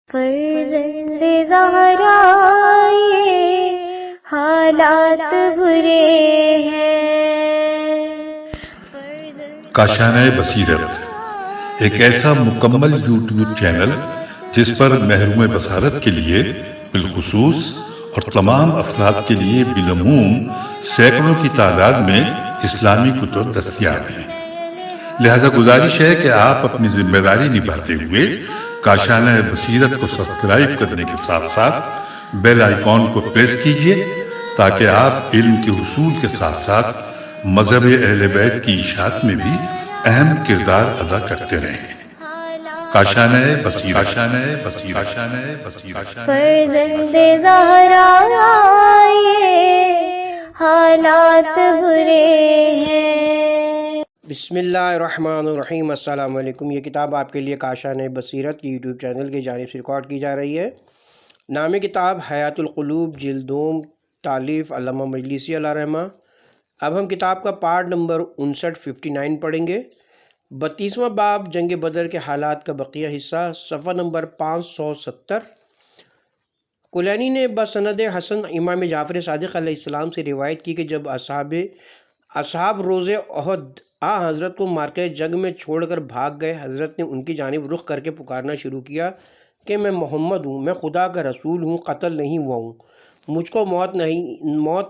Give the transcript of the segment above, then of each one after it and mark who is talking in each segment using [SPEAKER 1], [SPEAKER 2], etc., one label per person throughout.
[SPEAKER 1] فرزند زہرا یہ حالات برے ہیں۔
[SPEAKER 2] کاشانہ بصیرت ایک ایسا مکمل یوٹیوب چینل جس پر محروم بصارت کے لیے بالخصوص اور تمام افراد کے لیے بالعموم سینکڑوں کی تعداد میں اسلامی کتب دستیاب ہیں۔ لہذا گزارش ہے کہ آپ اپنی ذمہ داری نبھاتے ہوئے کاشانہ بصیرت کو سبسکرائب کرنے کے ساتھ ساتھ بیل آئیکن کو پریس کیجئے تاکہ آپ علم کے حصول کے ساتھ ساتھ مذہب اہل بیت کی اشاعت میں بھی اہم کردار ادا کرتے رہیں۔ کاشانہ بصیرت۔
[SPEAKER 1] فرزند زہرا یہ حالات برے ہیں۔
[SPEAKER 3] بسم اللہ الرحمن الرحیم۔ السلام علیکم۔ یہ کتاب آپ کے لیے کاشانہ بصیرت کی یوٹیوب چینل کی جانب سے ریکارڈ کی جا رہی ہے۔ نام کتاب حیات القلوب، جلد دوم، تالیف علامہ مجلسی علیہ رحمہ۔ اب ہم کتاب کا پارٹ نمبر 59 پڑھیں گے۔ 32واں باب جنگ بدر کے حالات کا بقیہ حصہ، صفحہ نمبر 570۔ کلینی نے بسند حسن امام جعفر صادق علیہ السلام سے روایت کی کہ جب اصحاب روز احد حضرت کو مارکہ جنگ میں چھوڑ کر بھاگ گئے، حضرت نے ان کی جانب رخ کر کے پکارنا شروع کیا کہ میں محمد ہوں، میں خدا کا رسول ہوں، قتل نہیں ہوا ہوں، مجھ کو موت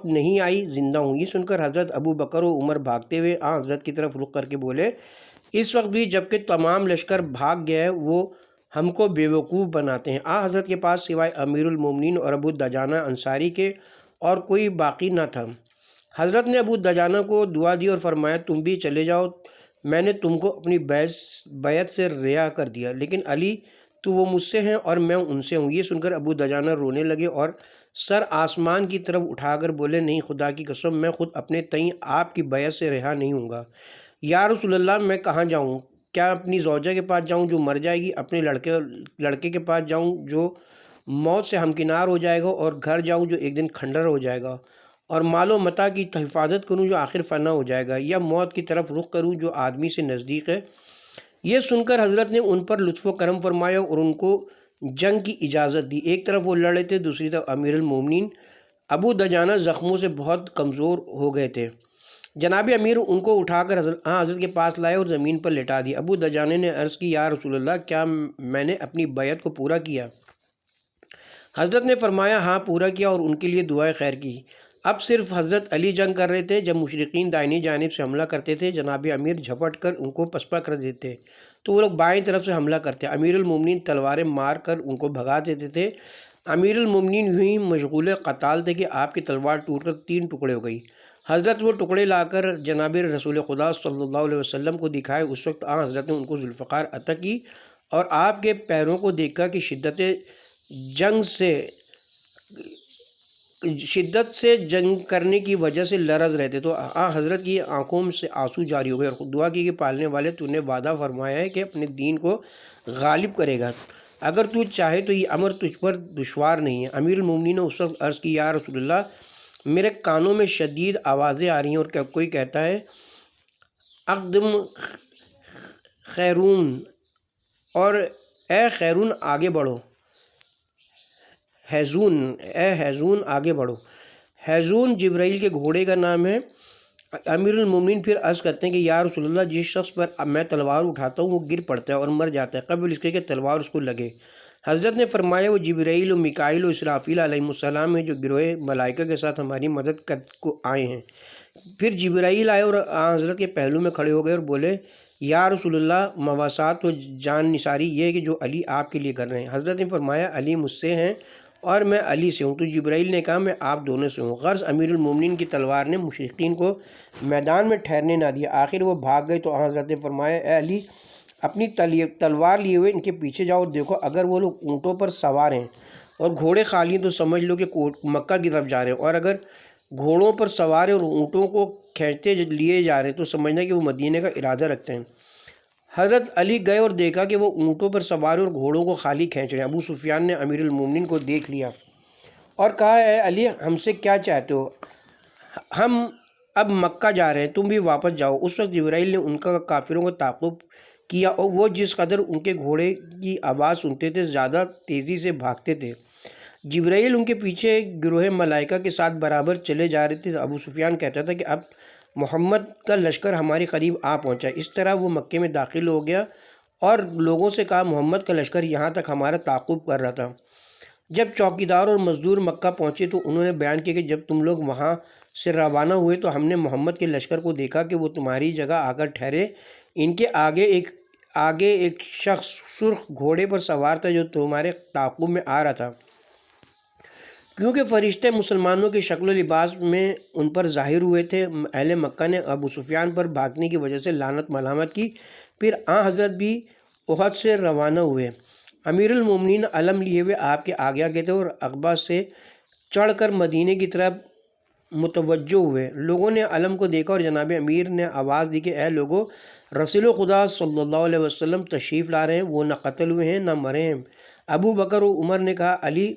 [SPEAKER 3] نہیں آئی، زندہ ہوں۔ یہ سن کر حضرت ابو بکر و عمر بھاگتے ہوئے حضرت کی طرف رخ کر کے بولے، اس وقت بھی جبکہ تمام لشکر بھاگ گیا ہے وہ ہم کو بیوقوف بناتے ہیں۔ حضرت کے پاس سوائے امیر المومنین اور ابو دجانہ انصاری کے اور کوئی باقی نہ تھا۔ حضرت نے ابو دجانہ کو دعا دی اور فرمایا تم بھی چلے جاؤ، میں نے تم کو اپنی بیعت سے رہا کر دیا، لیکن علی تو وہ مجھ سے ہیں اور میں ان سے ہوں۔ یہ سن کر ابو دجانہ رونے لگے اور سر آسمان کی طرف اٹھا کر بولے، نہیں، خدا کی قسم میں خود اپنے تئیں آپ کی بیعت سے رہا نہیں ہوں گا۔ یا رسول اللہ، میں کہاں جاؤں؟ کیا اپنی زوجہ کے پاس جاؤں جو مر جائے گی، اپنے لڑکے کے پاس جاؤں جو موت سے ہمکنار ہو جائے گا، اور گھر جاؤں جو ایک دن کھنڈر ہو جائے گا، اور مال و متاع کی حفاظت کروں جو آخر فنا ہو جائے گا، یا موت کی طرف رخ کروں جو آدمی سے نزدیک ہے؟ یہ سن کر حضرت نے ان پر لطف و کرم فرمایا اور ان کو جنگ کی اجازت دی۔ ایک طرف وہ لڑے تھے، دوسری طرف امیر المومنین ابو دجانہ زخموں سے بہت کمزور ہو گئے تھے۔ جناب امیر ان کو اٹھا کر حضرت کے پاس لائے اور زمین پر لٹا دی۔ ابو دجانہ نے عرض کی، یا رسول اللہ، کیا میں نے اپنی بیعت کو پورا کیا؟ حضرت نے فرمایا، ہاں پورا کیا، اور ان کے لیے دعائے خیر کی۔ اب صرف حضرت علی جنگ کر رہے تھے۔ جب مشرقین دائنی جانب سے حملہ کرتے تھے، جناب امیر جھپٹ کر ان کو پسپا کر دیتے تو وہ لوگ بائیں طرف سے حملہ کرتے۔ امیر المومنین تلواریں مار کر ان کو بھگا دیتے تھے۔ امیر المومنین یوں ہی مشغول قتال تھے کہ آپ کی تلوار ٹوٹ کر 3 ٹکڑے ہو گئی۔ حضرت وہ ٹکڑے لا کر جناب رسول خدا صلی اللہ علیہ وسلم کو دکھائے۔ اس وقت حضرت نے ان کو ذوالفقار عطا کی اور آپ کے پیروں کو دیکھا کہ شدت سے جنگ کرنے کی وجہ سے لرز رہے تھے، تو حضرت کی آنکھوں سے آنسو جاری ہو گئے اور دعا کی کہ پالنے والے، تو نے وعدہ فرمایا ہے کہ اپنے دین کو غالب کرے گا، اگر تو چاہے تو یہ امر تجھ پر دشوار نہیں ہے۔ امیر المومنین نے اس وقت عرض کی، یا رسول اللہ، میرے کانوں میں شدید آوازیں آ رہی ہیں اور کوئی کہتا ہے اقدم خیرون، اور اے خیرون آگے بڑھو، حیزون آگے بڑھو۔ حیزون جبرائیل کے گھوڑے کا نام ہے۔ امیر المومنین پھر عرض کرتے ہیں کہ یا رسول اللہ، جس شخص پر میں تلوار اٹھاتا ہوں وہ گر پڑتا ہے اور مر جاتا ہے قبل اس کے کہ تلوار اس کو لگے۔ حضرت نے فرمایا، وہ جبرائیل و میکائیل و اسرافیل علیہ السلام ہیں جو گروہ ملائکہ کے ساتھ ہماری مدد کو آئے ہیں۔ پھر جبرائیل آئے اور حضرت کے پہلو میں کھڑے ہو گئے اور بولے، یا رسول اللہ، مواسات و جان نثاری یہ ہے کہ جو علی آپ کے لیے کر رہے ہیں۔ حضرت نے فرمایا، علی مجھ سے ہیں اور میں علی سے ہوں۔ تو جبرائیل نے کہا، میں آپ دونوں سے ہوں۔ غرض امیر المومنین کی تلوار نے مشرقین کو میدان میں ٹھہرنے نہ دیا۔ آخر وہ بھاگ گئے تو حضرت نے فرمایا، اے علی، اپنی تلوار لیے ہوئے ان کے پیچھے جاؤ اور دیکھو، اگر وہ لوگ اونٹوں پر سوار ہیں اور گھوڑے خالی ہیں تو سمجھ لو کہ مکہ کی طرف جا رہے ہیں، اور اگر گھوڑوں پر سوار ہیں اور اونٹوں کو کھینچتے لیے جا رہے ہیں تو سمجھنا کہ وہ مدینے کا ارادہ رکھتے ہیں۔ حضرت علی گئے اور دیکھا کہ وہ اونٹوں پر سوار اور گھوڑوں کو خالی کھینچ رہے ہیں۔ ابو سفیان نے امیر المومنین کو دیکھ لیا اور کہا، اے علی، ہم سے کیا چاہتے ہو؟ ہم اب مکہ جا رہے ہیں، تم بھی واپس جاؤ۔ اس وقت جبرائیل نے ان کا کافروں کو تعقب کیا اور وہ جس قدر ان کے گھوڑے کی آواز سنتے تھے زیادہ تیزی سے بھاگتے تھے۔ جبرائیل ان کے پیچھے گروہ ملائکہ کے ساتھ برابر چلے جا رہے تھے۔ ابو سفیان کہتا تھا کہ اب محمد کا لشکر ہمارے قریب آ پہنچا۔ اس طرح وہ مکے میں داخل ہو گیا اور لوگوں سے کہا محمد کا لشکر یہاں تک ہمارا تعاقب کر رہا تھا۔ جب چوکیدار اور مزدور مکہ پہنچے تو انہوں نے بیان کیا کہ جب تم لوگ وہاں سے روانہ ہوئے تو ہم نے محمد کے لشکر کو دیکھا کہ وہ تمہاری جگہ آ کر ٹھہرے۔ ان کے آگے ایک شخص سرخ گھوڑے پر سوار تھا جو تمہارے تعاقب میں آ رہا تھا۔ کیونکہ فرشتے مسلمانوں کی شکل و لباس میں ان پر ظاہر ہوئے تھے، اہل مکہ نے ابو سفیان پر بھاگنے کی وجہ سے لعنت ملامت کی۔ پھر حضرت بھی احد سے روانہ ہوئے۔ امیر المومنین علم لیے ہوئے آپ کے آگے آگے تھے اور عقبہ سے چڑھ کر مدینے کی طرف متوجہ ہوئے۔ لوگوں نے علم کو دیکھا اور جناب امیر نے آواز دی کہ اے لوگو، رسول خدا صلی اللہ علیہ وسلم تشریف لا رہے ہیں، وہ نہ قتل ہوئے ہیں نہ مرے ہیں۔ ابو بکر و عمر نے کہا علی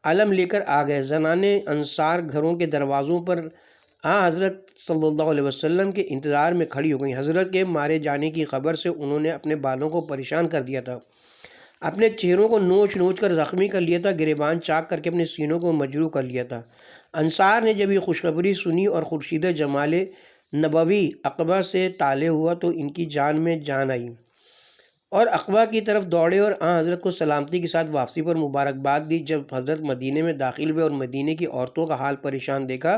[SPEAKER 3] علم لے کر آ گئے۔ زنانیں انصار گھروں کے دروازوں پر حضرت صلی اللہ علیہ وسلم کے انتظار میں کھڑی ہو گئیں۔ حضرت کے مارے جانے کی خبر سے انہوں نے اپنے بالوں کو پریشان کر دیا تھا، اپنے چہروں کو نوچ نوچ کر زخمی کر لیا تھا، گریبان چاک کر کے اپنے سینوں کو مجروح کر لیا تھا۔ انصار نے جب یہ خوشخبری سنی اور خورشید جمال نبوی عقبہ سے طالع ہوا تو ان کی جان میں جان آئی اور عقبہ کی طرف دوڑے اور حضرت کو سلامتی کے ساتھ واپسی پر مبارکباد دی۔ جب حضرت مدینے میں داخل ہوئے اور مدینے کی عورتوں کا حال پریشان دیکھا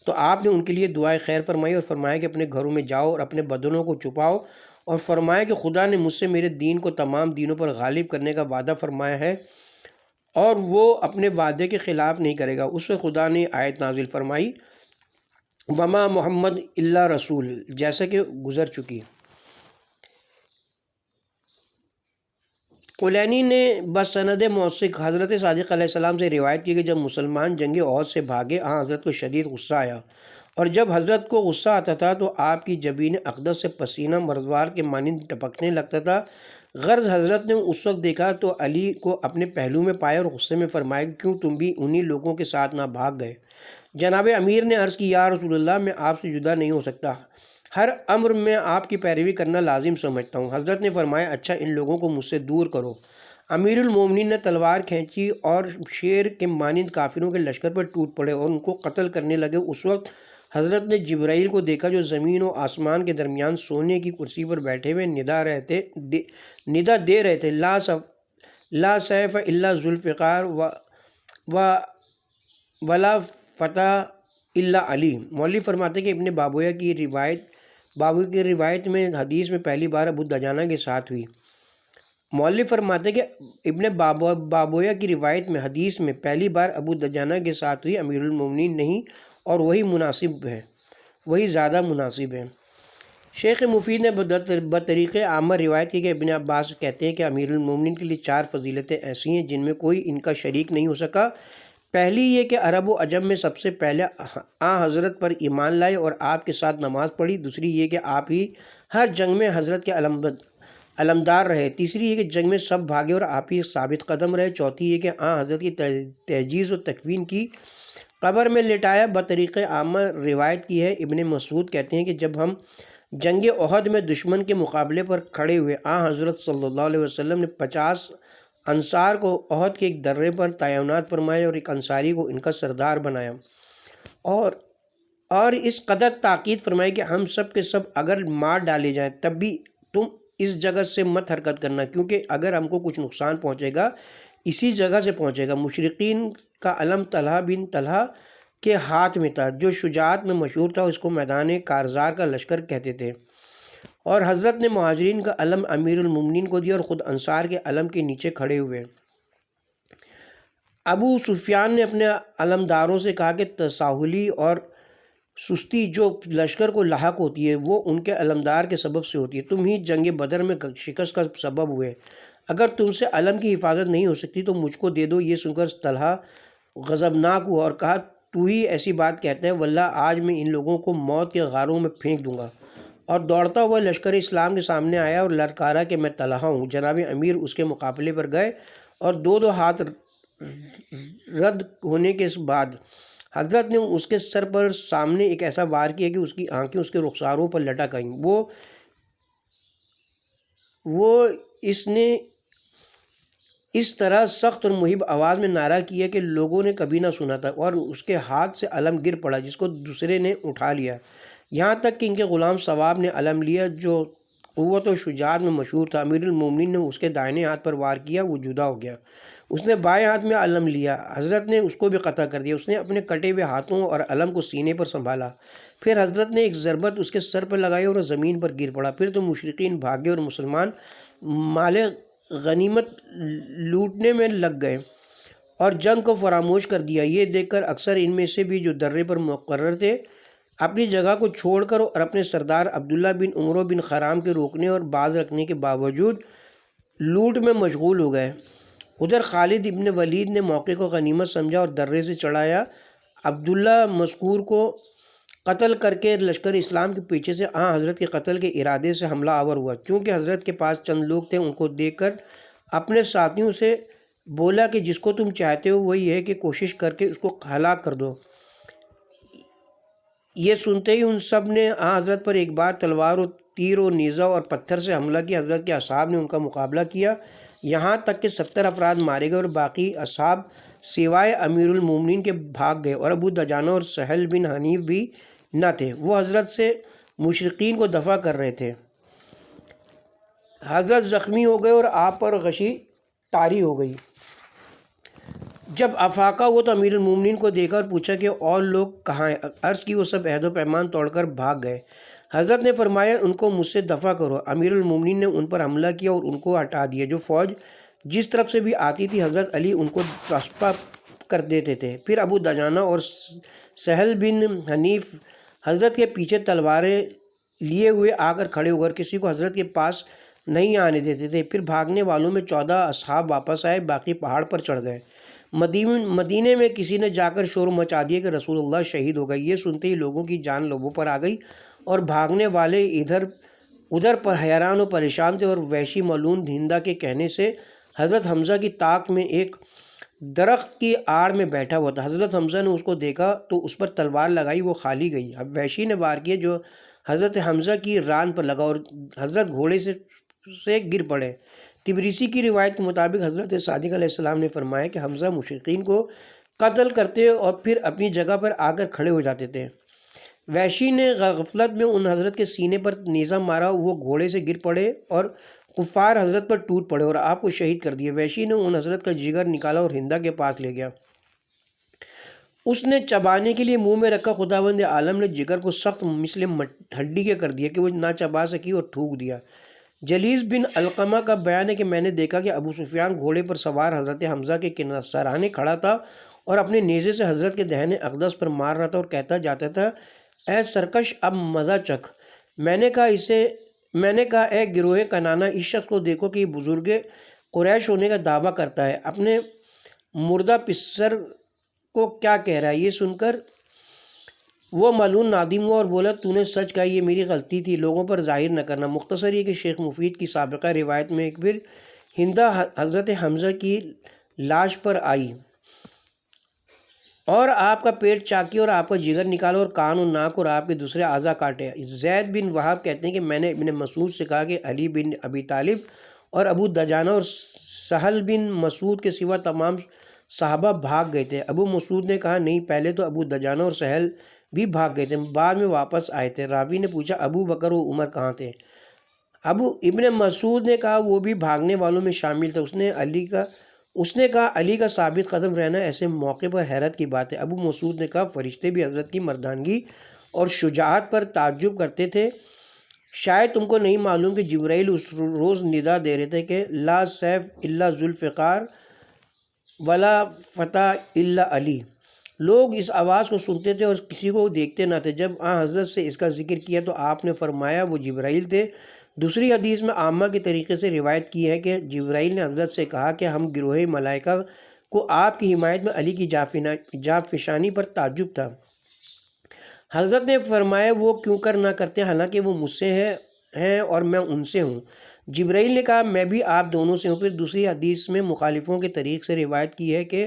[SPEAKER 3] تو آپ نے ان کے لیے دعائے خیر فرمائی اور فرمایا کہ اپنے گھروں میں جاؤ اور اپنے بدنوں کو چھپاؤ، اور فرمایا کہ خدا نے مجھ سے میرے دین کو تمام دینوں پر غالب کرنے کا وعدہ فرمایا ہے اور وہ اپنے وعدے کے خلاف نہیں کرے گا۔ اس وقت خدا نے آیت نازل فرمائی وما محمد الا رسول، جیسا کہ گزر چکی۔ کلینی نے بسند موثق حضرت صادق علیہ السلام سے روایت کی کہ جب مسلمان جنگ احد سے بھاگے حضرت کو شدید غصہ آیا، اور جب حضرت کو غصہ آتا تھا تو آپ کی جبین اقدس سے پسینہ مرزوار کے مانند ٹپکنے لگتا تھا۔ غرض حضرت نے اس وقت دیکھا تو علی کو اپنے پہلو میں پایا اور غصے میں فرمایا کہ کیوں تم بھی انہی لوگوں کے ساتھ نہ بھاگ گئے؟ جناب امیر نے عرض کی یا رسول اللہ، میں آپ سے جدا نہیں ہو سکتا، ہر امر میں آپ کی پیروی کرنا لازم سمجھتا ہوں۔ حضرت نے فرمایا اچھا ان لوگوں کو مجھ سے دور کرو۔ امیر المومنین نے تلوار کھینچی اور شیر کے مانند کافروں کے لشکر پر ٹوٹ پڑے اور ان کو قتل کرنے لگے۔ اس وقت حضرت نے جبرائیل کو دیکھا جو زمین و آسمان کے درمیان سونے کی کرسی پر بیٹھے ہوئے ندا دے رہے تھے لا سیف الا ذوالفقار ولا فتح الا علی۔ مولوی فرماتے کہ ابن بابویہ کی روایت میں حدیث میں پہلی بار ابو دجانہ کے ساتھ ہوئی۔ مولوی فرماتے کہ ابن بابویہ کی روایت میں حدیث میں پہلی بار ابو دجانہ کے ساتھ ہوئی، امیر المومنین نہیں، اور وہی زیادہ مناسب ہے۔ شیخ مفید نے بطریق عامہ روایت کی کہ ابن عباس کہتے ہیں کہ امیر المومنین کے لیے 4 فضیلتیں ایسی ہیں جن میں کوئی ان کا شریک نہیں ہو سکا۔ پہلی یہ کہ عرب و عجم میں سب سے پہلے حضرت پر ایمان لائے اور آپ کے ساتھ نماز پڑھی۔ دوسری یہ کہ آپ ہی ہر جنگ میں حضرت کے علمدار رہے۔ تیسری یہ کہ جنگ میں سب بھاگے اور آپ ہی ثابت قدم رہے۔ چوتھی یہ کہ حضرت کی تجہیز و تکفین کی، قبر میں لٹایا۔ بطریق عامہ روایت کی ہے، ابن مسعود کہتے ہیں کہ جب ہم جنگ احد میں دشمن کے مقابلے پر کھڑے ہوئے حضرت صلی اللہ علیہ وسلم نے 50 انصار کو احد کے ایک درے پر تعینات فرمایا اور ایک انصاری کو ان کا سردار بنایا اور اس قدر تاکید فرمائی کہ ہم سب کے سب اگر مار ڈالے جائیں تب بھی تم اس جگہ سے مت حرکت کرنا، کیونکہ اگر ہم کو کچھ نقصان پہنچے گا اسی جگہ سے پہنچے گا۔ مشرقین کا علم طلحہ بن طلحہ کے ہاتھ میں تھا جو شجاعت میں مشہور تھا، اس کو میدان کارزار کا لشکر کہتے تھے، اور حضرت نے مہاجرین کا علم امیر المومنین کو دیا اور خود انصار کے علم کے نیچے کھڑے ہوئے۔ ابو سفیان نے اپنے علمداروں سے کہا کہ تساہلی اور سستی جو لشکر کو لاحق ہوتی ہے وہ ان کے علمدار کے سبب سے ہوتی ہے۔ تم ہی جنگ بدر میں شکست کا سبب ہوئے، اگر تم سے علم کی حفاظت نہیں ہو سکتی تو مجھ کو دے دو۔ یہ سن کر طلحہ غضبناک ہوا اور کہا تو ہی ایسی بات کہتا ہے، واللہ آج میں ان لوگوں کو موت کے غاروں میں پھینک دوں گا۔ اور دوڑتا ہوا لشکر اسلام کے سامنے آیا اور للکارا کہ میں طلحہ ہوں۔ جناب امیر اس کے مقابلے پر گئے اور دو ہاتھ رد ہونے کے بعد حضرت نے اس کے سر پر سامنے ایک ایسا وار کیا کہ اس کی آنکھیں اس کے رخساروں پر لٹک آئیں۔ وہ وہ اس نے اس طرح سخت اور مہیب آواز میں نعرہ کیا کہ لوگوں نے کبھی نہ سنا تھا، اور اس کے ہاتھ سے علم گر پڑا جس کو دوسرے نے اٹھا لیا، یہاں تک کہ ان کے غلام ثواب نے علم لیا جو قوت و شجاعت میں مشہور تھا۔ امیر المومنین نے اس کے دائیں ہاتھ پر وار کیا، وہ جدا ہو گیا۔ اس نے بائیں ہاتھ میں علم لیا، حضرت نے اس کو بھی قطع کر دیا۔ اس نے اپنے کٹے ہوئے ہاتھوں اور علم کو سینے پر سنبھالا، پھر حضرت نے ایک ضربت اس کے سر پر لگائی اور زمین پر گر پڑا۔ پھر تو مشرکین بھاگے اور مسلمان مال غنیمت لوٹنے میں لگ گئے اور جنگ کو فراموش کر دیا۔ یہ دیکھ کر اکثر ان میں سے بھی جو درے پر مقرر تھے اپنی جگہ کو چھوڑ کر اور اپنے سردار عبداللہ بن عمرو بن حرام کے روکنے اور باز رکھنے کے باوجود لوٹ میں مشغول ہو گئے۔ ادھر خالد ابن ولید نے موقع کو غنیمت سمجھا اور درے سے چڑھایا۔ عبداللہ مذکور کو قتل کر کے لشکر اسلام کے پیچھے سے حضرت کے قتل کے ارادے سے حملہ آور ہوا۔ چونکہ حضرت کے پاس چند لوگ تھے، ان کو دیکھ کر اپنے ساتھیوں سے بولا کہ جس کو تم چاہتے ہو وہی ہے کہ کوشش کر کے اس کو ہلاک کر دو۔ یہ سنتے ہی ان سب نے حضرت پر ایک بار تلوار و تیر و نیزہ اور پتھر سے حملہ کیا۔ حضرت کے اصحاب نے ان کا مقابلہ کیا، یہاں تک کہ 70 افراد مارے گئے اور باقی اصحاب سوائے امیر المومنین کے بھاگ گئے، اور ابو دجانہ اور سہل بن حنیف بھی نہ تھے، وہ حضرت سے مشرقین کو دفع کر رہے تھے۔ حضرت زخمی ہو گئے اور آپ پر غشی طاری ہو گئی۔ جب افاقہ ہوا تو امیر المومنین کو دیکھا اور پوچھا کہ اور لوگ کہاں ہیں؟ عرض کی وہ سب عہد و پیمان توڑ کر بھاگ گئے۔ حضرت نے فرمایا ان کو مجھ سے دفع کرو۔ امیر المومنین نے ان پر حملہ کیا اور ان کو ہٹا دیا۔ جو فوج جس طرف سے بھی آتی تھی حضرت علی ان کو تصفیہ کر دیتے تھے۔ پھر ابو دجانہ اور سہل بن حنیف حضرت کے پیچھے تلواریں لیے ہوئے آ کر کھڑے ہو کر کسی کو حضرت کے پاس نہیں آنے دیتے تھے۔ پھر بھاگنے والوں میں 14 اصحاب واپس آئے، باقی پہاڑ پر چڑھ گئے۔ مدینے میں کسی نے جا کر شور مچا دیا کہ رسول اللہ شہید ہو گئے۔ یہ سنتے ہی لوگوں کی جان لوگوں پر آ گئی اور بھاگنے والے ادھر پر حیران و پریشان تھے، اور وحشی ملعون ہندا کے کہنے سے حضرت حمزہ کی طاق میں ایک درخت کی آڑ میں بیٹھا ہوا تھا۔ حضرت حمزہ نے اس کو دیکھا تو اس پر تلوار لگائی، وہ خالی گئی۔ اب وحشی نے وار کیا جو حضرت حمزہ کی ران پر لگا اور حضرت گھوڑے سے گر پڑے۔ تبریسی کی روایت کے مطابق حضرت صادق علیہ السلام نے فرمایا کہ حمزہ مشرکین کو قتل کرتے اور پھر اپنی جگہ پر آ کر کھڑے ہو جاتے تھے۔ وحشی نے غفلت میں ان حضرت کے سینے پر نیزہ مارا، وہ گھوڑے سے گر پڑے اور کفار حضرت پر ٹوٹ پڑے اور آپ کو شہید کر دیا۔ وحشی نے ان حضرت کا جگر نکالا اور ہندا کے پاس لے گیا۔ اس نے چبانے کے لیے منہ میں رکھا، خداوند عالم نے جگر کو سخت مثل ہڈی کے کر دیا کہ وہ نہ چبا سکی اور تھوک دیا۔ جلیس بن علقمہ کا بیان ہے کہ میں نے دیکھا کہ ابو سفیان گھوڑے پر سوار حضرت حمزہ کے سرانے کھڑا تھا اور اپنے نیزے سے حضرت کے دہنے اقدس پر مار رہا تھا اور کہتا جاتا تھا اے سرکش اب مزہ چکھ۔ میں نے کہا اے گروہ کنانہ، اس شخص کو دیکھو کہ یہ بزرگ قریش ہونے کا دعویٰ کرتا ہے، اپنے مردہ پسر کو کیا کہہ رہا ہے۔ یہ سن کر وہ ملعون نادم ہوا اور بولا تو نے سچ کہا، یہ میری غلطی تھی، لوگوں پر ظاہر نہ کرنا۔ مختصر یہ کہ شیخ مفید کی سابقہ روایت میں ایک پھر ہندا حضرت حمزہ کی لاش پر آئی اور آپ کا پیٹ چاکی اور آپ کا جگر نکالا اور کان اور ناک اور آپ کے دوسرے اعضاء کاٹے۔ زید بن وہاب کہتے ہیں کہ میں نے ابن مسعود سے کہا کہ علی بن ابی طالب اور ابو دجانہ اور سہل بن مسعود کے سوا تمام صحابہ بھاگ گئے تھے۔ ابو مسعود نے کہا نہیں، پہلے تو ابو دجانہ اور سہل بھی بھاگ گئے تھے، بعد میں واپس آئے تھے۔ راوی نے پوچھا ابو بکر و عمر کہاں تھے؟ ابن مسعود نے کہا وہ بھی بھاگنے والوں میں شامل تھے۔ اس نے کہا علی کا ثابت قدم رہنا ایسے موقع پر حیرت کی بات ہے۔ ابو مسعود نے کہا فرشتے بھی حضرت کی مردانگی اور شجاعت پر تعجب کرتے تھے، شاید تم کو نہیں معلوم کہ جبرائیل اس روز ندا دے رہے تھے کہ لا سیف الا ذوالفقار ولا فتح الا علی۔ لوگ اس آواز کو سنتے تھے اور کسی کو دیکھتے نہ تھے۔ جب حضرت سے اس کا ذکر کیا تو آپ نے فرمایا وہ جبرائیل تھے۔ دوسری حدیث میں عامہ کے طریقے سے روایت کی ہے کہ جبرائیل نے حضرت سے کہا کہ ہم گروہ ملائکہ کو آپ کی حمایت میں علی کی جافشانی پر تعجب تھا۔ حضرت نے فرمایا وہ کیوں کر نہ کرتے حالانکہ وہ مجھ سے ہیں اور میں ان سے ہوں۔ جبرائیل نے کہا میں بھی آپ دونوں سے ہوں۔ پھر دوسری حدیث میں مخالفوں کے طریق سے روایت کی ہے کہ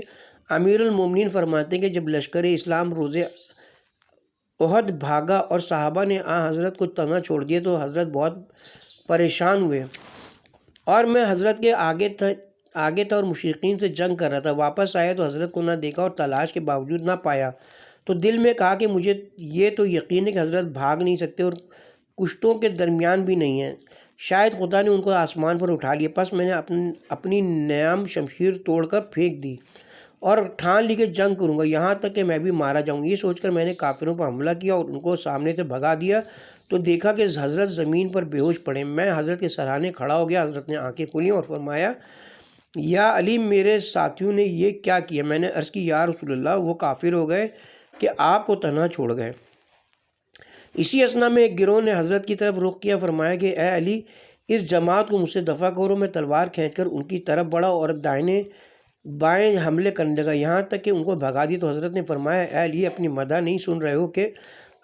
[SPEAKER 3] امیر المومنین فرماتے ہیں کہ جب لشکر اسلام روز احد بھاگا اور صحابہ نے حضرت کو تنہا چھوڑ دیا تو حضرت بہت پریشان ہوئے اور میں حضرت کے آگے تھا اور مشرکین سے جنگ کر رہا تھا۔ واپس آیا تو حضرت کو نہ دیکھا اور تلاش کے باوجود نہ پایا، تو دل میں کہا کہ مجھے یہ تو یقین ہے کہ حضرت بھاگ نہیں سکتے اور کشتوں کے درمیان بھی نہیں ہیں، شاید خدا نے ان کو آسمان پر اٹھا لیا۔ پس میں نے اپنی نیم شمشیر توڑ کر پھینک دی اور ٹھان لی کہ جنگ کروں گا یہاں تک کہ میں بھی مارا جاؤں۔ یہ سوچ کر میں نے کافروں پر حملہ کیا اور ان کو سامنے سے بھگا دیا تو دیکھا کہ حضرت زمین پر بے ہوش پڑے۔ میں حضرت کے سرانے کھڑا ہو گیا۔ حضرت نے آنکھیں کھولیں اور فرمایا، یا علی، میرے ساتھیوں نے یہ کیا کیا؟ میں نے عرض کی، یا رسول اللہ، وہ کافر ہو گئے کہ آپ کو تنہا چھوڑ گئے۔ اسی اثنا میں ایک گروہ نے حضرت کی طرف رخ کیا، فرمایا کہ اے علی، اس جماعت کو مجھ سے دفع کرو۔ میں تلوار کھینچ کر ان کی طرف بڑھا اور دائیں بائیں حملے کرنے لگا یہاں تک کہ ان کو بھگا دی۔ تو حضرت نے فرمایا، اے علی، اپنی مدح نہیں سن رہے ہو کہ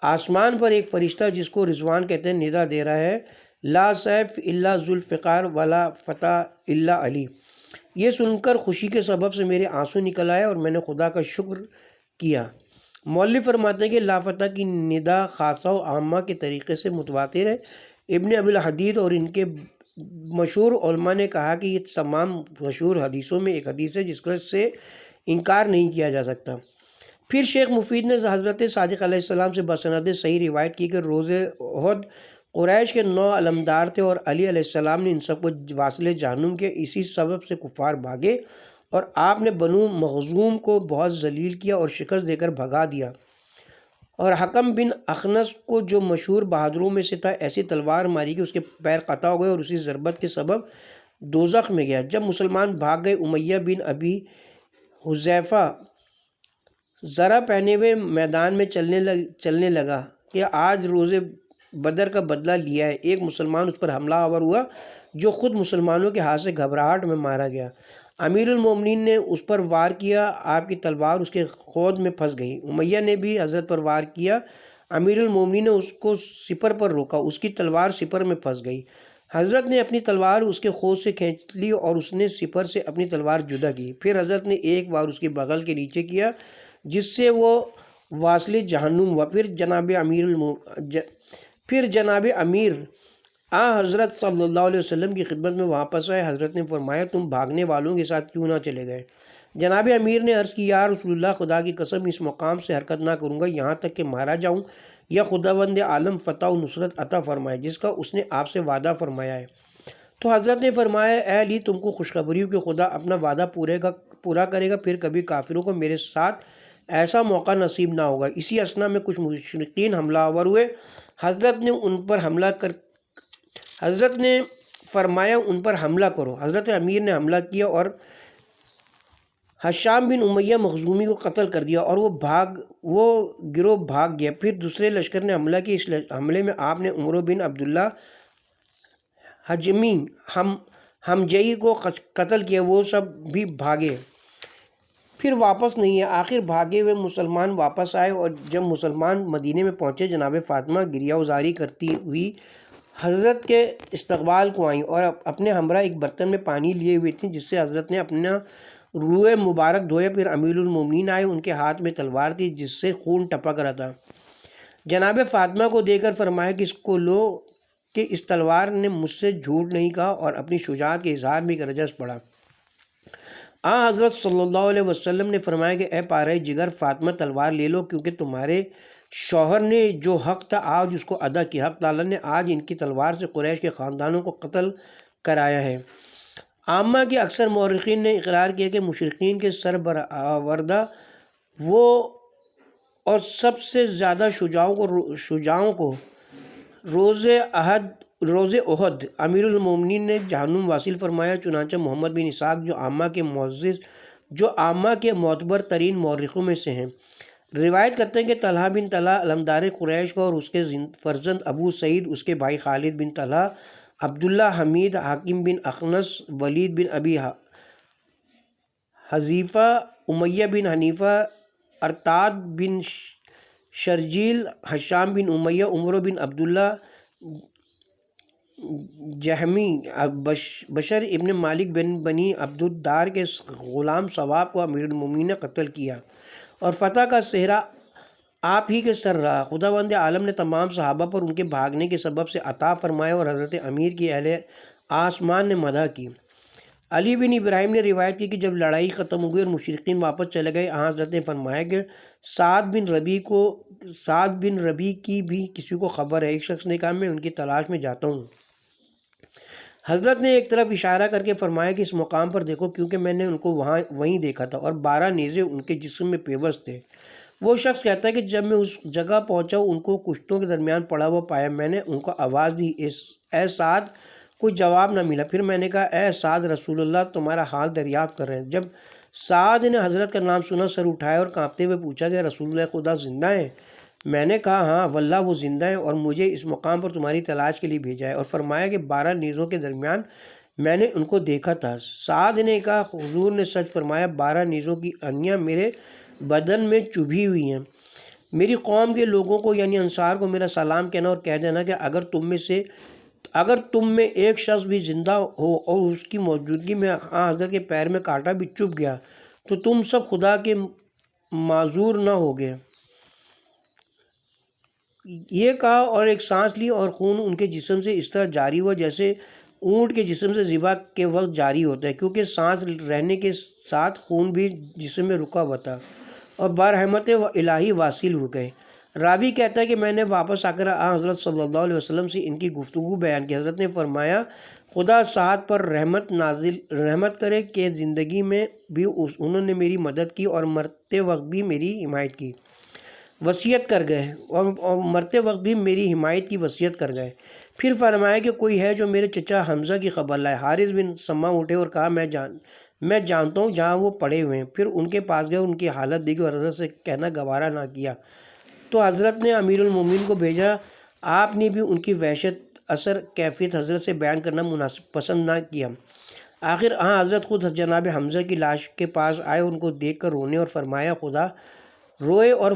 [SPEAKER 3] آسمان پر ایک فرشتہ جس کو رضوان کہتے ہیں ندا دے رہا ہے، لا سیف الا ذو الفقار ولا فتح الا علی۔ یہ سن کر خوشی کے سبب سے میرے آنسو نکل آئے اور میں نے خدا کا شکر کیا۔ مولوی فرماتے ہیں کہ لا فتح کی ندا خاصہ و عامہ کے طریقے سے متواتر ہے۔ ابن ابی الحدید اور ان کے مشہور علماء نے کہا کہ یہ تمام مشہور حدیثوں میں ایک حدیث ہے جس سے انکار نہیں کیا جا سکتا۔ پھر شیخ مفید نے حضرت صادق علیہ السلام سے بسند صحیح روایت کی کہ روز احد قریش کے 9 علمدار تھے اور علی علیہ السلام نے ان سب کو واصل جہنم کے اسی سبب سے کفار بھاگے اور آپ نے بنو مخزوم کو بہت ذلیل کیا اور شکست دے کر بھگا دیا، اور حکم بن اخنس کو جو مشہور بہادروں میں سے تھا ایسی تلوار ماری کہ اس کے پیر قطع ہو گئے اور اسی ضربت کے سبب دوزخ میں گیا۔ جب مسلمان بھاگ گئے، امیہ بن ابی حذیفہ زرہ پہنے ہوئے میدان میں چلنے لگا کہ آج روز بدر کا بدلہ لیا ہے۔ ایک مسلمان اس پر حملہ آور ہوا جو خود مسلمانوں کے ہاتھ سے گھبراہٹ میں مارا گیا۔ امیر المومنین نے اس پر وار کیا، آپ کی تلوار اس کے خود میں پھنس گئی۔ امیہ نے بھی حضرت پر وار کیا، امیر المومنین نے اس کو سپر پر روکا، اس کی تلوار سپر میں پھنس گئی۔ حضرت نے اپنی تلوار اس کے خود سے کھینچ لی اور اس نے سپر سے اپنی تلوار جدا کی۔ پھر حضرت نے ایک بار اس کے بغل کے نیچے کیا جس سے وہ واصل جہنم ہوا۔ پھر جناب امیر حضرت صلی اللہ علیہ وسلم کی خدمت میں واپس آئے۔ حضرت نے فرمایا، تم بھاگنے والوں کے ساتھ کیوں نہ چلے گئے؟ جناب امیر نے عرض کی، یا رسول اللہ، خدا کی قسم اس مقام سے حرکت نہ کروں گا یہاں تک کہ مارا جاؤں یا خداوند عالم فتح و نصرت عطا فرمائے جس کا اس نے آپ سے وعدہ فرمایا ہے۔ تو حضرت نے فرمایا، اے علی، تم کو خوشخبری ہو کہ خدا اپنا وعدہ پورا کرے گا، پھر کبھی کافروں کو میرے ساتھ ایسا موقع نصیب نہ ہوگا۔ اسی اثنا میں کچھ مشرکین حملہ آور ہوئے۔ حضرت نے فرمایا، ان پر حملہ کرو۔ حضرت امیر نے حملہ کیا اور حشام بن امیہ مخزومی کو قتل کر دیا اور وہ گروہ بھاگ گیا۔ پھر دوسرے لشکر نے حملہ کیا، اس حملے میں آپ نے عمر بن عبداللہ حجمی حمجئی کو قتل کیا، وہ سب بھی بھاگے، پھر واپس نہیں ہے۔ آخر بھاگے ہوئے مسلمان واپس آئے اور جب مسلمان مدینے میں پہنچے، جناب فاطمہ گریہ وزاری کرتی ہوئی حضرت کے استقبال کو آئیں اور اپنے ہمراہ ایک برتن میں پانی لیے ہوئے تھیں جس سے حضرت نے اپنا روئے مبارک دھویا۔ پھر امیر المومنین آئے، ان کے ہاتھ میں تلوار تھی جس سے خون ٹپک رہا تھا۔ جناب فاطمہ کو دے کر فرمایا کہ اس کو لو کہ اس تلوار نے مجھ سے جھوٹ نہیں کہا اور اپنی شجاعت کے اظہار میں رجس پڑا۔ حضرت صلی اللہ علیہ وسلم نے فرمایا کہ اے پارہ جگر فاطمہ، تلوار لے لو کیونکہ تمہارے شوہر نے جو حق تھا آج اس کو ادا کیا۔ حق تعالیٰ نے آج ان کی تلوار سے قریش کے خاندانوں کو قتل کرایا ہے۔ عامہ کے اکثر مورخین نے اقرار کیا کہ مشرقین کے سربردہ وہ اور سب سے زیادہ شجاعوں کو روز احد امیر المومنین نے جہنم واصل فرمایا۔ چنانچہ محمد بن اسحاق جو عامہ کے معتبر ترین مورخوں میں سے ہیں، روایت کرتے ہیں کہ طلحہ بن طلحہ علمدار قریش کو اور اس کے فرزند ابو سعید، اس کے بھائی خالد بن طلحہ، عبداللہ حمید، حاکم بن اخنس، ولید بن ابی حذیفہ، امیہ بن حنیفہ، ارتاد بن شرجیل، حشام بن امیہ، عمر بن عبداللہ جہمی، بشر ابن مالک بن بنی عبدالدار کے غلام ثواب کو امیر المومنین نے قتل کیا اور فتح کا صحرا آپ ہی کے سر رہا۔ خداوند عالم نے تمام صحابہ پر ان کے بھاگنے کے سبب سے عطا فرمایا اور حضرت امیر کی اہل آسمان نے مدح کی۔ علی بن ابراہیم نے روایت کی کہ جب لڑائی ختم ہو گئی اور مشرقین واپس چلے گئے، حضرت نے فرمایا کہ سعد بن ربی کی بھی کسی کو خبر ہے؟ ایک شخص نے کہا میں ان کی تلاش میں جاتا ہوں۔ حضرت نے ایک طرف اشارہ کر کے فرمایا کہ اس مقام پر دیکھو، کیونکہ میں نے ان کو وہیں دیکھا تھا اور 12 نیزے ان کے جسم میں پیوست تھے۔ وہ شخص کہتا ہے کہ جب میں اس جگہ پہنچا ان کو کشتوں کے درمیان پڑا ہوا پایا، میں نے ان کو آواز دی، اے سعد! کوئی جواب نہ ملا۔ پھر میں نے کہا اے سعد، رسول اللہ تمہارا حال دریافت کر رہے ہیں۔ جب سعد نے حضرت کا نام سنا، سر اٹھایا اور کانپتے ہوئے پوچھا کہ رسول اللہ خدا زندہ ہیں؟ میں نے کہا ہاں واللہ وہ زندہ ہیں اور مجھے اس مقام پر تمہاری تلاش کے لیے بھیجا ہے، اور فرمایا کہ 12 نیزوں کے درمیان میں نے ان کو دیکھا تھا۔ سعد نے کہا حضور نے سچ فرمایا، 12 نیزوں کی انیاں میرے بدن میں چبھی ہوئی ہیں۔ میری قوم کے لوگوں کو یعنی انصار کو میرا سلام کہنا اور کہہ دینا کہ اگر تم میں ایک شخص بھی زندہ ہو اور اس کی موجودگی میں حضرت کے پیر میں کانٹا بھی چبھ گیا تو تم سب خدا کے معذور نہ ہوگے۔ یہ کہا اور ایک سانس لی اور خون ان کے جسم سے اس طرح جاری ہوا جیسے اونٹ کے جسم سے ذبح کے وقت جاری ہوتا ہے، کیونکہ سانس رہنے کے ساتھ خون بھی جسم میں رکا ہوا تھا، اور برحمت الہی واصل ہو گئے۔ راوی کہتا ہے کہ میں نے واپس آ کر حضرت صلی اللہ علیہ وسلم سے ان کی گفتگو بیان کی۔ حضرت نے فرمایا خدا سعد پر رحمت کرے کہ زندگی میں بھی انہوں نے میری مدد کی اور مرتے وقت بھی میری حمایت کی وصیت کر گئے کر گئے۔ پھر فرمایا کہ کوئی ہے جو میرے چچا حمزہ کی خبر لائے۔ حارث بن سما اٹھے اور کہا میں جانتا ہوں جہاں وہ پڑے ہوئے ہیں۔ پھر ان کے پاس گئے، ان کی حالت دیکھی اور حضرت سے کہنا گوارا نہ کیا، تو حضرت نے امیر المومنین کو بھیجا۔ آپ نے بھی ان کی وحشت اثر کیفیت حضرت سے بیان کرنا پسند نہ کیا۔ آخر حضرت خود جناب حمزہ کی لاش کے پاس آئے، ان کو دیکھ کر رونے اور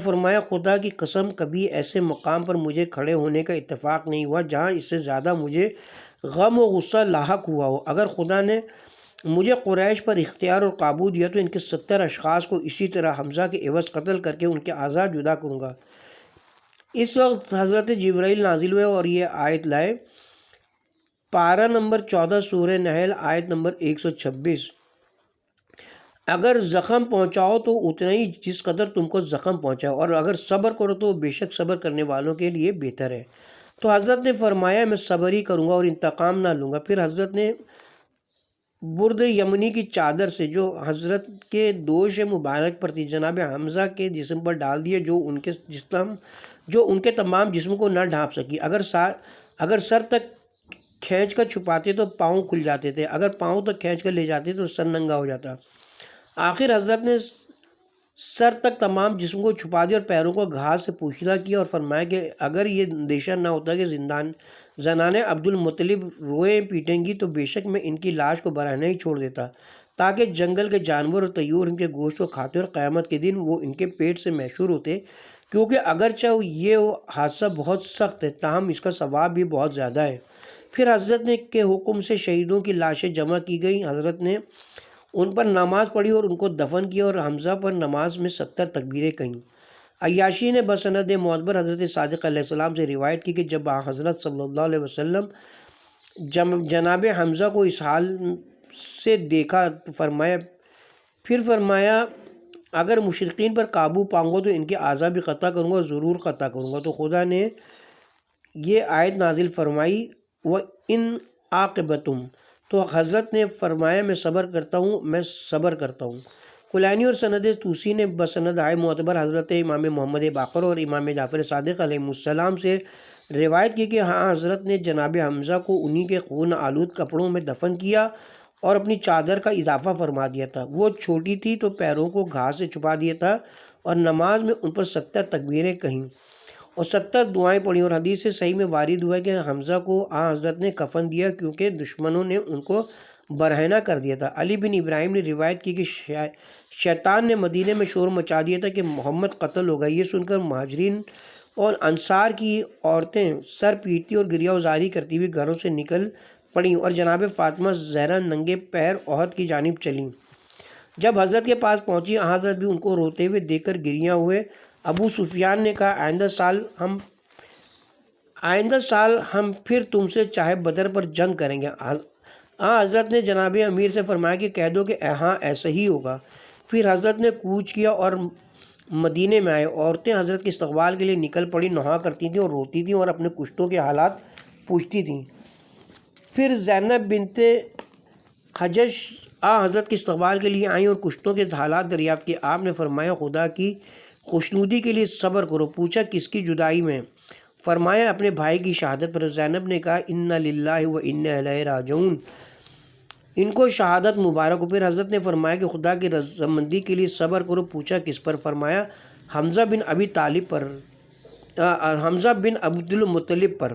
[SPEAKER 3] فرمایا خدا کی قسم کبھی ایسے مقام پر مجھے کھڑے ہونے کا اتفاق نہیں ہوا جہاں اس سے زیادہ مجھے غم و غصہ لاحق ہوا ہو۔ اگر خدا نے مجھے قریش پر اختیار اور قابو دیا تو ان کے 70 اشخاص کو اسی طرح حمزہ کے عوض قتل کر کے ان کے اعضاء جدا کروں گا۔ اس وقت حضرت جبرائیل نازل ہوئے اور یہ آیت لائے، پارہ نمبر 14 سورہ نحل آیت نمبر 126۔ اگر زخم پہنچاؤ تو اتنا ہی جس قدر تم کو زخم پہنچاؤ، اور اگر صبر کرو تو بے شک صبر کرنے والوں کے لیے بہتر ہے۔ تو حضرت نے فرمایا میں صبر ہی کروں گا اور انتقام نہ لوں گا۔ پھر حضرت نے برد یمنی کی چادر سے جو حضرت کے دوش مبارک پر تھی جناب حمزہ کے جسم پر ڈال دیے، جو ان کے تمام جسم کو نہ ڈھانپ سکی۔ اگر سر تک کھینچ کر چھپاتے تو پاؤں کھل جاتے تھے، اگر پاؤں تک کھینچ کر لے جاتے تو سر ننگا ہو جاتا۔ آخر حضرت نے سر تک تمام جسم کو چھپا دیا اور پیروں کو گھاس سے پوشیدہ کیا اور فرمایا کہ اگر یہ اندیشہ نہ ہوتا کہ زنانِ عبد المطلب روئیں پیٹیں گی تو بے شک میں ان کی لاش کو برہنہ ہی چھوڑ دیتا تاکہ جنگل کے جانور اور طیور ان کے گوشت کو کھاتے اور قیامت کے دن وہ ان کے پیٹ سے محشور ہوتے، کیونکہ اگرچہ یہ حادثہ بہت سخت ہے تاہم اس کا ثواب بھی بہت زیادہ ہے۔ پھر حضرت کے حکم سے شہیدوں کی لاشیں جمع کی گئیں، حضرت نے ان پر نماز پڑھی اور ان کو دفن کیا اور حمزہ پر نماز میں 70 تکبیریں کہیں۔ عیاشی نے بسند معتبر حضرت صادق علیہ السلام سے روایت کی کہ جب حضرت صلی اللہ علیہ وسلم جناب حمزہ کو اس حال سے دیکھا تو فرمایا اگر مشرقین پر قابو پاؤں گا تو ان کے اعضاء بھی قطع کروں گا اور ضرور قطع کروں گا۔ تو خدا نے یہ آیت نازل فرمائی وَإِنْ عَاقِبْتُمْ، تو حضرت نے فرمایا میں صبر کرتا ہوں۔ کلینی اور سند طوسی نے بسند معتبر حضرت امام محمد باقر اور امام جعفر صادق علیہ السلام سے روایت کی کہ حضرت نے جناب حمزہ کو انہی کے خون آلود کپڑوں میں دفن کیا اور اپنی چادر کا اضافہ فرما دیا تھا۔ وہ چھوٹی تھی تو پیروں کو گھاس سے چھپا دیا تھا اور نماز میں ان پر 70 تکبیریں کہیں اور 70 دعائیں پڑھیں، اور حدیث سے صحیح میں وارد ہوا ہے کہ حمزہ کو حضرت نے کفن دیا کیونکہ دشمنوں نے ان کو برہنہ کر دیا تھا۔ علی بن ابراہیم نے روایت کی کہ شیطان نے مدینے میں شور مچا دیا تھا کہ محمد قتل ہو گئے۔ یہ سن کر مہاجرین اور انصار کی عورتیں سر پیٹتی اور گریہ وزاری کرتی ہوئی گھروں سے نکل پڑیں اور جناب فاطمہ زہرا ننگے پیر احد کی جانب چلیں۔ جب حضرت کے پاس پہنچی حضرت بھی ان کو روتے ہوئے دیکھ کر گریہ ہوئے۔ ابو سفیان نے کہا آئندہ سال ہم پھر تم سے چاہے بدر پر جنگ کریں گے۔ حضرت نے جناب امیر سے فرمایا کہ کہہ دو کہ ہاں ایسا ہی ہوگا۔ پھر حضرت نے کوچ کیا اور مدینے میں آئے۔ عورتیں حضرت کے استقبال کے لیے نکل پڑی، نہا کرتی تھیں اور روتی تھیں اور اپنے کشتوں کے حالات پوچھتی تھیں۔ پھر زینب بنت حجش حضرت کے استقبال کے لیے آئیں اور کشتوں کے حالات دریافت کیے۔ آپ نے فرمایا خدا کی خوشنودی کے لیے صبر کرو۔ پوچھا کس کی جدائی میں؟ فرمایا اپنے بھائی کی شہادت پر۔ زینب نے کہا انا للہ و انا الیہ راجعون، ان کو شہادت مبارک ہو۔ پھر حضرت نے فرمایا کہ خدا کی رضامندی کے لیے صبر کرو۔ پوچھا کس پر؟ فرمایا حمزہ بن ابی طالب پر، حمزہ بن عبد المطلب پر۔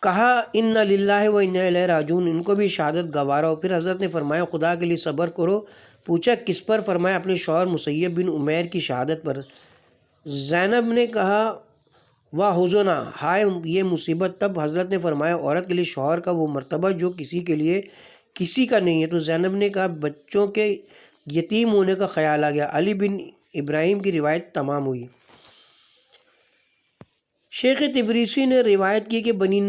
[SPEAKER 3] کہا انا للہ و انا الیہ راجعون، ان کو بھی شہادت گوارا ہو۔ پھر حضرت نے فرمایا خدا کے لیے صبر کرو۔ پوچھا کس پر؟ فرمایا اپنے شوہر مسیب بن عمیر کی شہادت پر۔ زینب نے کہا واہ حزنا، ہائے یہ مصیبت۔ تب حضرت نے فرمایا عورت کے لیے شوہر کا وہ مرتبہ جو کسی کے لیے کسی کا نہیں ہے۔ تو زینب نے کہا بچوں کے یتیم ہونے کا خیال آ گیا۔ علی بن ابراہیم کی روایت تمام ہوئی۔ شیخ تبریسی نے روایت کی کہ بنی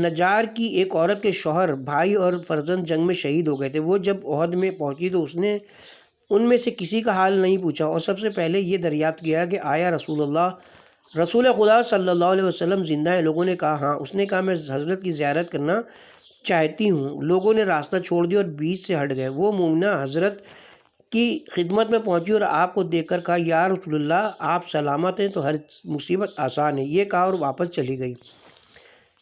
[SPEAKER 3] نجار کی ایک عورت کے شوہر، بھائی اور فرزند جنگ میں شہید ہو گئے تھے۔ وہ جب احد میں پہنچی تو اس نے ان میں سے کسی کا حال نہیں پوچھا اور سب سے پہلے یہ دریافت کیا کہ آیا رسول خدا صلی اللہ علیہ وسلم زندہ ہیں؟ لوگوں نے کہا ہاں۔ اس نے کہا میں حضرت کی زیارت کرنا چاہتی ہوں۔ لوگوں نے راستہ چھوڑ دیا اور بیچ سے ہٹ گئے۔ وہ مومنہ حضرت کی خدمت میں پہنچی اور آپ کو دیکھ کر کہا یا رسول اللہ، آپ سلامت ہیں تو ہر مصیبت آسان ہے، یہ کہا اور واپس چلی گئی۔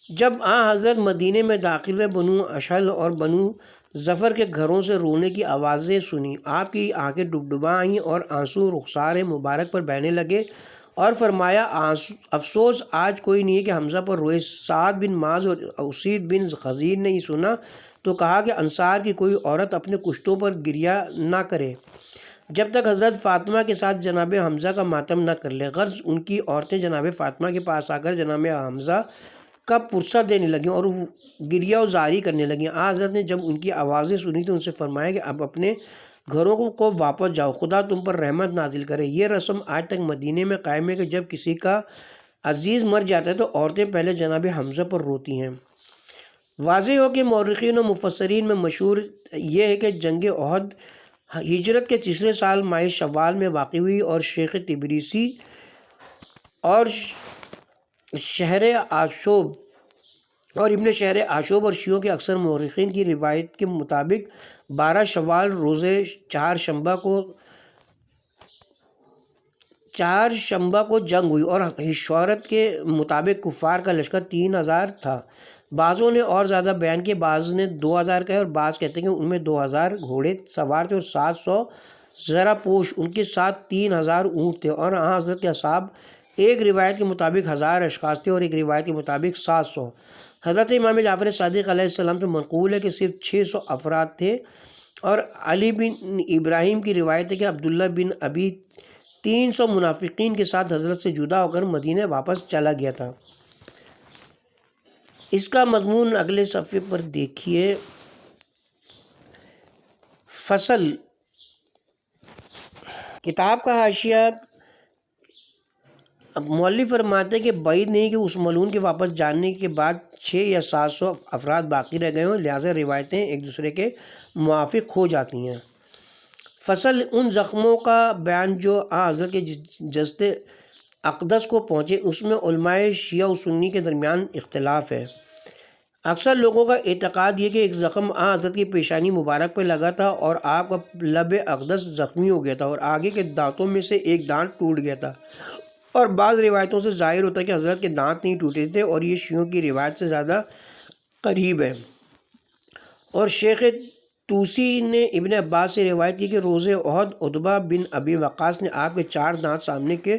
[SPEAKER 3] جب حضرت مدینے میں داخل ہوئے، بنو اشہل اور بنو ظفر کے گھروں سے رونے کی آوازیں سنی۔ آپ کی آنکھیں ڈبڈبا آئیں اور آنسو رخسار مبارک پر بہنے لگے اور فرمایا افسوس آج کوئی نہیں ہے کہ حمزہ پر روئے۔ سعد بن معاذ اور اسید بن خزیر نے یہ سنا تو کہا کہ انصار کی کوئی عورت اپنے کشتوں پر گریہ نہ کرے جب تک حضرت فاطمہ کے ساتھ جناب حمزہ کا ماتم نہ کر لے۔ غرض ان کی عورتیں جناب فاطمہ کے پاس آ کر جناب حمزہ کا پرسہ دینے لگیں اور گریہ و زاری کرنے لگیں۔ حضرت نے جب ان کی آوازیں سنی تو ان سے فرمایا کہ اب اپنے گھروں کو واپس جاؤ، خدا تم پر رحمت نازل کرے۔ یہ رسم آج تک مدینے میں قائم ہے کہ جب کسی کا عزیز مر جاتا ہے تو عورتیں پہلے جناب حمزہ پر روتی ہیں۔ واضح ہو کہ مورخین و مفسرین میں مشہور یہ ہے کہ جنگ احد ہجرت کے تیسرے سال ماہ شوال میں واقع ہوئی اور شیخ تبریسی اور شہر آشوب اور ابن شہر آشوب اور شیعوں کے اکثر مورخین کی روایت کے مطابق 12 شوال روز چار شنبہ کو جنگ ہوئی اور شہرت کے مطابق کفار کا لشکر 3000 تھا۔ بعضوں نے اور زیادہ بیان کیے، بعض نے 2000 کہے اور بعض کہتے ہیں کہ ان میں 2000 گھوڑے سوار تھے اور 700 زرہ پوش، ان کے ساتھ 3000 اونٹ تھے اور حضرت کے اصحاب ایک روایت کے مطابق 1000 اشخاص تھے اور ایک روایت کے مطابق 700۔ حضرت امام جعفر صادق علیہ السلام سے منقول ہے کہ صرف 600 افراد تھے اور علی بن ابراہیم کی روایت ہے کہ عبداللہ بن ابی 300 منافقین کے ساتھ حضرت سے جدا ہو کر مدینہ واپس چلا گیا تھا۔ اس کا مضمون اگلے صفحے پر دیکھیے۔ فصل کتاب کا حاشیہ مؤلف فرماتے ہیں کہ بعید نہیں کہ اس ملعون کے واپس جانے کے بعد 600 یا 700 افراد باقی رہ گئے ہوں، لہٰذا روایتیں ایک دوسرے کے موافق ہو جاتی ہیں۔ فصل ان زخموں کا بیان جو حضرت کے جسد اقدس کو پہنچے، اس میں علماء شیعہ و سنی کے درمیان اختلاف ہے۔ اکثر لوگوں کا اعتقاد یہ کہ ایک زخم حضرت کی پیشانی مبارک پہ لگا تھا اور آپ کا لب اقدس زخمی ہو گیا تھا اور آگے کے دانتوں میں سے ایک دانت ٹوٹ گیا تھا، اور بعض روایتوں سے ظاہر ہوتا ہے کہ حضرت کے دانت نہیں ٹوٹے تھے اور یہ شیعوں کی روایت سے زیادہ قریب ہے۔ اور شیخ توسی نے ابن عباس سے روایت کی کہ روز احد عتبہ بن ابی وقاص نے آپ کے 4 دانت سامنے کے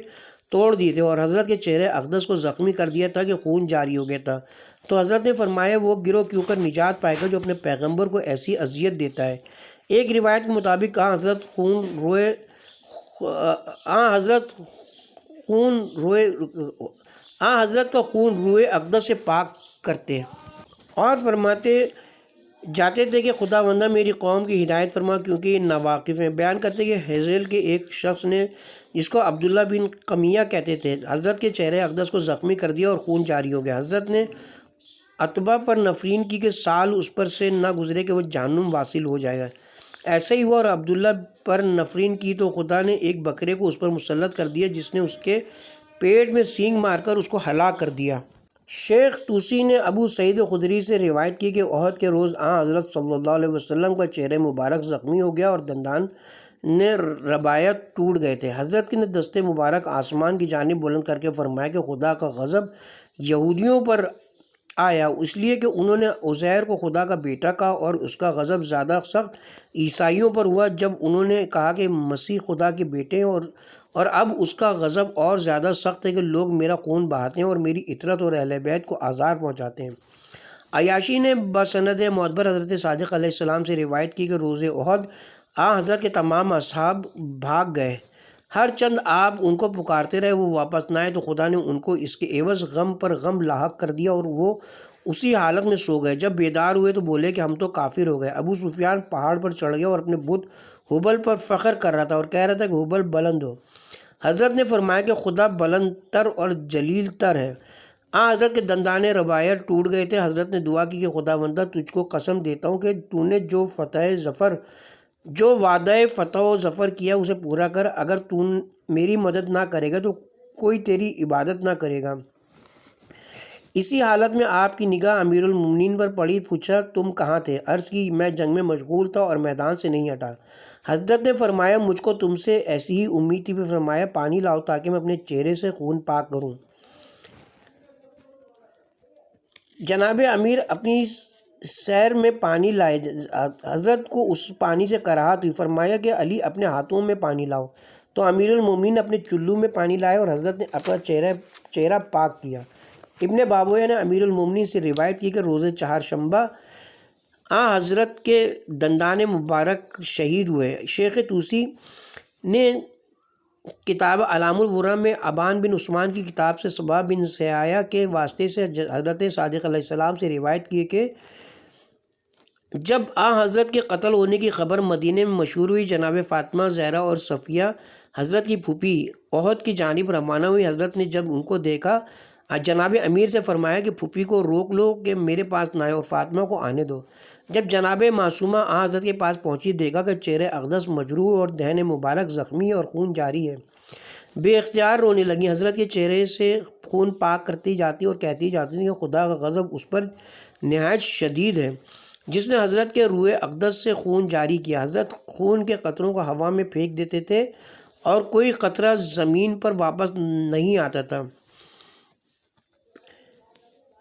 [SPEAKER 3] توڑ دیے تھے اور حضرت کے چہرے اقدس کو زخمی کر دیا تھا کہ خون جاری ہو گیا تھا۔ تو حضرت نے فرمایا وہ گروہ کیوں کر نجات پائے گا جو اپنے پیغمبر کو ایسی اذیت دیتا ہے۔ ایک روایت کے مطابق حضرت کا خون روئے اقدس سے پاک کرتے اور فرماتے جاتے تھے کہ خدا بندہ میری قوم کی ہدایت فرما کیونکہ یہ ناواقف ہیں۔ بیان کرتے کہ حزیل کے ایک شخص نے جس کو عبداللہ بن قمیہ کہتے تھے حضرت کے چہرے اقدس کو زخمی کر دیا اور خون جاری ہو گیا۔ حضرت نے عتبہ پر نفرین کی کہ سال اس پر سے نہ گزرے کہ وہ جہنم واصل ہو جائے گا۔ ایسا ہی ہوا اور عبداللہ پر نفرین کی تو خدا نے ایک بکرے کو اس پر مسلط کر دیا جس نے اس کے پیٹ میں سینگ مار کر اس کو ہلاک کر دیا۔ شیخ طوسی نے ابو سعید خدری سے روایت کی کہ احد کے روز حضرت صلی اللہ علیہ وسلم کا چہرہ مبارک زخمی ہو گیا اور دندان نے رباعیت ٹوٹ گئے تھے۔ حضرت نے دست مبارک آسمان کی جانب بلند کر کے فرمایا کہ خدا کا غضب یہودیوں پر آیا اس لیے کہ انہوں نے عزیر کو خدا کا بیٹا کہا، اور اس کا غضب زیادہ سخت عیسائیوں پر ہوا جب انہوں نے کہا کہ مسیح خدا کے بیٹے ہیں، اور اب اس کا غضب اور زیادہ سخت ہے کہ لوگ میرا خون بہاتے ہیں اور میری اطرت اور اہل بیت کو آزار پہنچاتے ہیں۔ عیاشی نے بسند معتبر حضرت صادق علیہ السلام سے روایت کی کہ روز احد حضرت کے تمام اصحاب بھاگ گئے، ہر چند آپ ان کو پکارتے رہے، وہ واپس نہ آئے تو خدا نے ان کو اس کے عوض غم پر غم لاحق کر دیا اور وہ اسی حالت میں سو گئے۔ جب بیدار ہوئے تو بولے کہ ہم تو کافر ہو گئے۔ ابو سفیان پہاڑ پر چڑھ گیا اور اپنے بت ہبل پر فخر کر رہا تھا اور کہہ رہا تھا کہ ہبل بلند ہو۔ حضرت نے فرمایا کہ خدا بلند تر اور جلیل تر ہے۔ حضرت کے دندان رباعیت ٹوٹ گئے تھے۔ حضرت نے دعا کی کہ خدا بندہ تجھ کو قسم دیتا ہوں کہ تو نے جو وعدہ فتح و ظفر کیا اسے پورا کر، اگر تو میری مدد نہ کرے گا تو کوئی تیری عبادت نہ کرے گا۔ اسی حالت میں آپ کی نگاہ امیر المومنین پر پڑی۔ پوچھا تم کہاں تھے؟ عرض کی میں جنگ میں مشغول تھا اور میدان سے نہیں ہٹا۔ حضرت نے فرمایا مجھ کو تم سے ایسی ہی امید تھی۔ پھر فرمایا پانی لاؤ تاکہ میں اپنے چہرے سے خون پاک کروں۔ جناب امیر اپنی سیر میں پانی لائے، حضرت کو اس پانی سے کراہت ہوئی۔ فرمایا کہ علی اپنے ہاتھوں میں پانی لاؤ، تو امیر المومنین اپنے چلو میں پانی لائے اور حضرت نے اپنا چہرہ پاک کیا۔ ابن بابویہ نے امیر المومنین سے روایت کی کہ روز چہارشنبہ حضرت کے دندان مبارک شہید ہوئے۔ شیخ طوسی نے کتاب علام الورا میں ابان بن عثمان کی کتاب سے صبا بن سیاح کے واسطے سے حضرت صادق علیہ السلام سے روایت کی کہ جب حضرت کے قتل ہونے کی خبر مدینے میں مشہور ہوئی، جناب فاطمہ زہرا اور صفیہ حضرت کی پھوپھی احد کی جانب روانہ ہوئی۔ حضرت نے جب ان کو دیکھا جناب امیر سے فرمایا کہ پھوپھی کو روک لو کہ میرے پاس نہ آئے اور فاطمہ کو آنے دو۔ جب جناب معصومہ حضرت کے پاس پہنچی، دیکھا کہ چہرے اقدس مجروح اور دہن مبارک زخمی ہے اور خون جاری ہے۔ بے اختیار رونے لگی۔ حضرت کے چہرے سے خون پاک کرتی جاتی اور کہتی جاتی تھی کہ خدا کا غضب اس پر نہایت شدید ہے جس نے حضرت کے روح اقدس سے خون جاری کیا۔ حضرت خون کے قطروں کو ہوا میں پھینک دیتے تھے اور کوئی قطرہ زمین پر واپس نہیں آتا تھا۔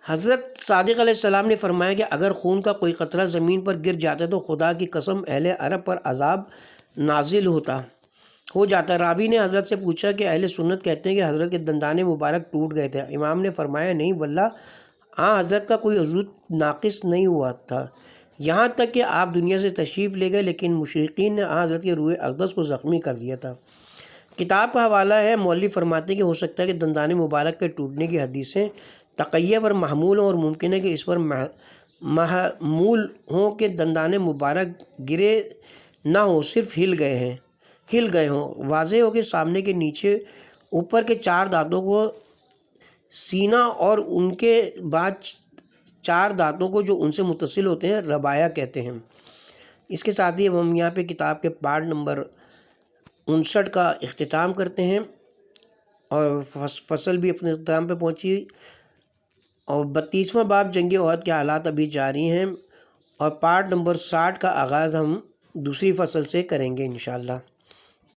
[SPEAKER 3] حضرت صادق علیہ السلام نے فرمایا کہ اگر خون کا کوئی قطرہ زمین پر گر جاتا تو خدا کی قسم اہل عرب پر عذاب نازل ہو جاتا۔ راوی نے حضرت سے پوچھا کہ اہل سنت کہتے ہیں کہ حضرت کے دندان مبارک ٹوٹ گئے تھے۔ امام نے فرمایا نہیں واللہ حضرت کا کوئی عضو ناقص نہیں ہوا تھا، یہاں تک کہ آپ دنیا سے تشریف لے گئے، لیکن مشرقین نے حضرت کے روح اقدس کو زخمی کر دیا تھا۔ کتاب کا حوالہ ہے۔ مولوی فرماتے ہیں کہ ہو سکتا ہے کہ دندان مبارک کے ٹوٹنے کی حدیثیں تقیہ پر محمول ہوں اور ممکن ہے کہ اس پر محمول ہوں کہ دندان مبارک گرے نہ ہوں، صرف ہل گئے ہوں۔ واضح ہو کہ سامنے کے نیچے اوپر کے 4 دانتوں کو سینہ اور ان کے بعد 4 دانتوں کو جو ان سے متصل ہوتے ہیں رباعیہ کہتے ہیں۔ اس کے ساتھ ہی اب ہم یہاں پہ کتاب کے پارٹ نمبر 59 کا اختتام کرتے ہیں اور فصل بھی اپنے اختتام پہ پہنچی، اور 32واں باب جنگ احد کے حالات ابھی جاری ہیں، اور پارٹ نمبر 60 کا آغاز ہم دوسری فصل سے کریں گے انشاءاللہ۔